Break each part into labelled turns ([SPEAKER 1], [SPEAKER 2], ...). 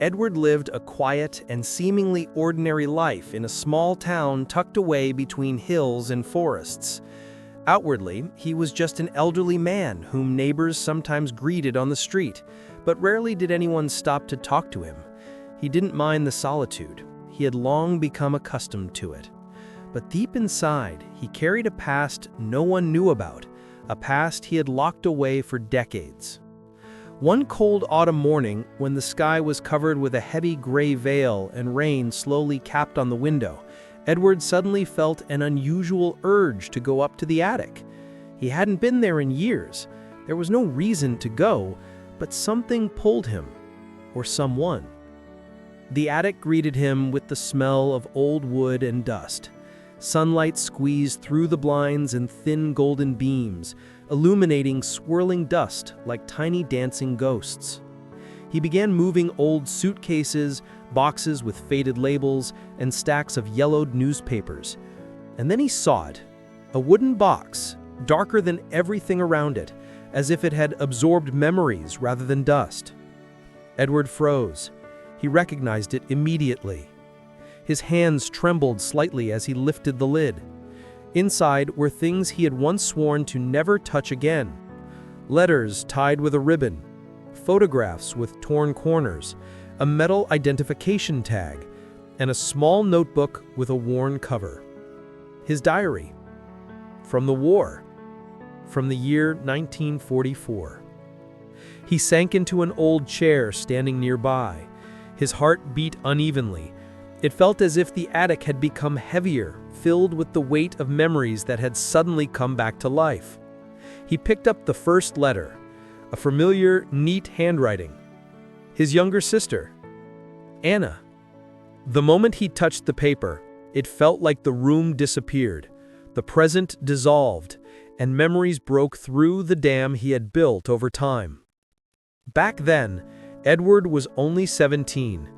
[SPEAKER 1] Edward lived a quiet and seemingly ordinary life in a small town tucked away between hills and forests. Outwardly, he was just an elderly man whom neighbors sometimes greeted on the street, but rarely did anyone stop to talk to him. He didn't mind the solitude. He had long become accustomed to it. But deep inside, he carried a past no one knew about, a past he had locked away for decades. One cold autumn morning, when the sky was covered with a heavy gray veil and rain slowly capped on the window, Edward suddenly felt an unusual urge to go up to the attic. He hadn't been there in years. There was no reason to go, but something pulled him, or someone. The attic greeted him with the smell of old wood and dust. Sunlight squeezed through the blinds in thin golden beams, illuminating swirling dust like tiny dancing ghosts. He began moving old suitcases, boxes with faded labels, and stacks of yellowed newspapers. And then he saw it, a wooden box, darker than everything around it, as if it had absorbed memories rather than dust. Edward froze. He recognized it immediately. His hands trembled slightly as he lifted the lid. Inside were things he had once sworn to never touch again. Letters tied with a ribbon, photographs with torn corners, a metal identification tag, and a small notebook with a worn cover. His diary. From the war. From the year 1944. He sank into an old chair standing nearby. His heart beat unevenly. It felt as if the attic had become heavier, filled with the weight of memories that had suddenly come back to life. He picked up the first letter, a familiar, neat handwriting. His younger sister, Anna. The moment he touched the paper, it felt like the room disappeared, the present dissolved, and memories broke through the dam he had built over time. Back then, Edward was only 17,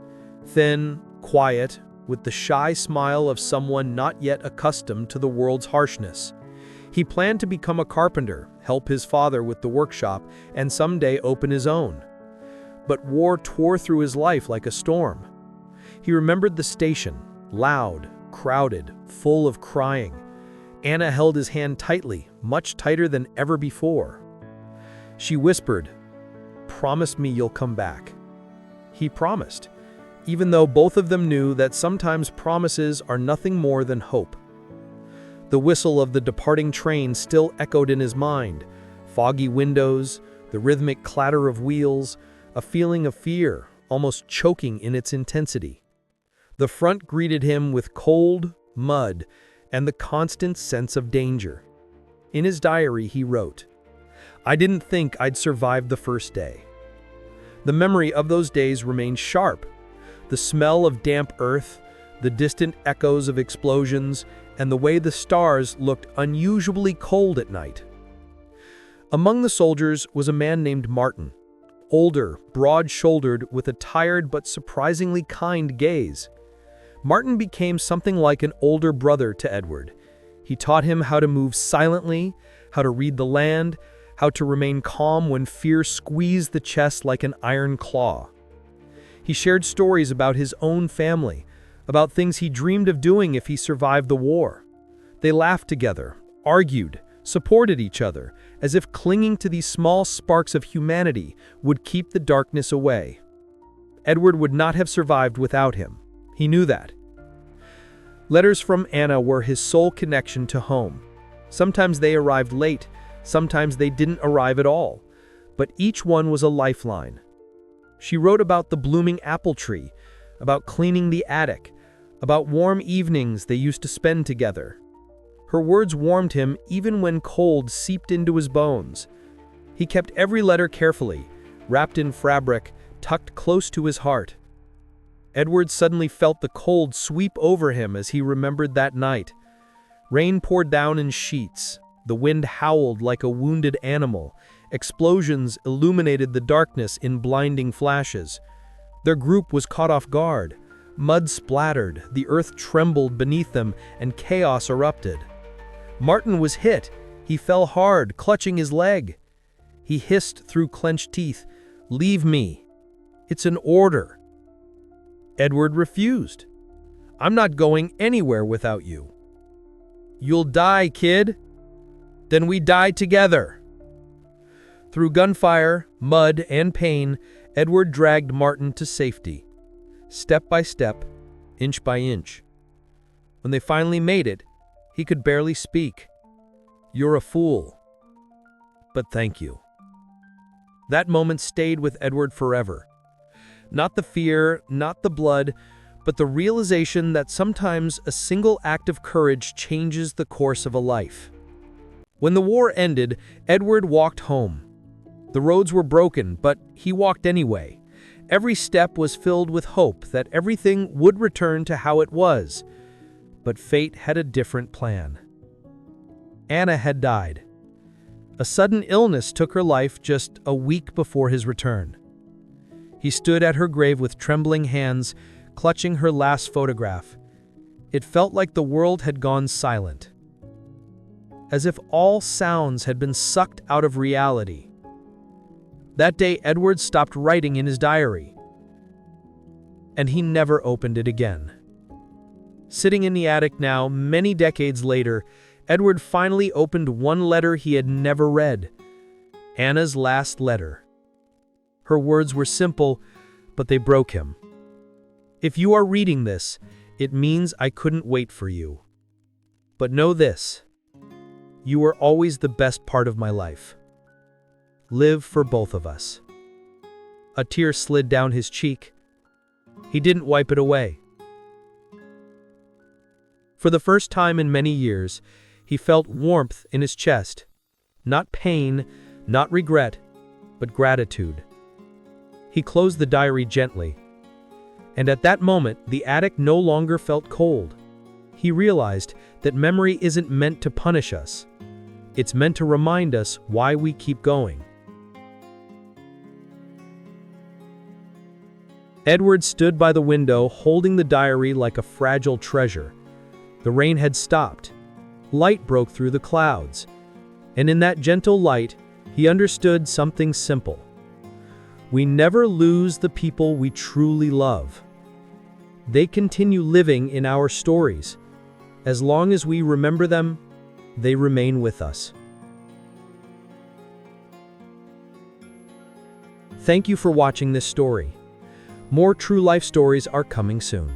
[SPEAKER 1] thin, quiet, with the shy smile of someone not yet accustomed to the world's harshness. He planned to become a carpenter, help his father with the workshop, and someday open his own. But war tore through his life like a storm. He remembered the station, loud, crowded, full of crying. Anna held his hand tightly, much tighter than ever before. She whispered, "Promise me you'll come back." He promised, even though both of them knew that sometimes promises are nothing more than hope. The whistle of the departing train still echoed in his mind, foggy windows, the rhythmic clatter of wheels, a feeling of fear, almost choking in its intensity. The front greeted him with cold, mud, and the constant sense of danger. In his diary he wrote, "I didn't think I'd survive the first day." The memory of those days remained sharp. The smell of damp earth, the distant echoes of explosions, and the way the stars looked unusually cold at night. Among the soldiers was a man named Martin, older, broad-shouldered, with a tired but surprisingly kind gaze. Martin became something like an older brother to Edward. He taught him how to move silently, how to read the land, how to remain calm when fear squeezed the chest like an iron claw. He shared stories about his own family, about things he dreamed of doing if he survived the war. They laughed together, argued, supported each other, as if clinging to these small sparks of humanity would keep the darkness away. Edward would not have survived without him. He knew that. Letters from Anna were his sole connection to home. Sometimes they arrived late, sometimes they didn't arrive at all, but each one was a lifeline. She wrote about the blooming apple tree, about cleaning the attic, about warm evenings they used to spend together. Her words warmed him even when cold seeped into his bones. He kept every letter carefully, wrapped in fabric, tucked close to his heart. Edward suddenly felt the cold sweep over him as he remembered that night. Rain poured down in sheets. The wind howled like a wounded animal. Explosions illuminated the darkness in blinding flashes. Their group was caught off guard. Mud splattered, the earth trembled beneath them, and chaos erupted. Martin was hit. He fell hard, clutching his leg. He hissed through clenched teeth, "Leave me. It's an order." Edward refused. "I'm not going anywhere without you." "You'll die, kid." "Then we die together." Through gunfire, mud, and pain, Edward dragged Martin to safety, step by step, inch by inch. When they finally made it, he could barely speak. "You're a fool, but thank you." That moment stayed with Edward forever. Not the fear, not the blood, but the realization that sometimes a single act of courage changes the course of a life. When the war ended, Edward walked home. The roads were broken, but he walked anyway. Every step was filled with hope that everything would return to how it was. But fate had a different plan. Anna had died. A sudden illness took her life just a week before his return. He stood at her grave with trembling hands, clutching her last photograph. It felt like the world had gone silent, as if all sounds had been sucked out of reality. That day, Edward stopped writing in his diary, and he never opened it again. Sitting in the attic now, many decades later, Edward finally opened one letter he had never read. Anna's last letter. Her words were simple, but they broke him. "If you are reading this, it means I couldn't wait for you. But know this, you were always the best part of my life. Live for both of us." A tear slid down his cheek. He didn't wipe it away. For the first time in many years, he felt warmth in his chest. Not pain, not regret, but gratitude. He closed the diary gently, and at that moment, the attic no longer felt cold. He realized that memory isn't meant to punish us. It's meant to remind us why we keep going. Edward stood by the window, holding the diary like a fragile treasure. The rain had stopped. Light broke through the clouds. And in that gentle light, he understood something simple. We never lose the people we truly love. They continue living in our stories. As long as we remember them, they remain with us. Thank you for watching this story. More true life stories are coming soon.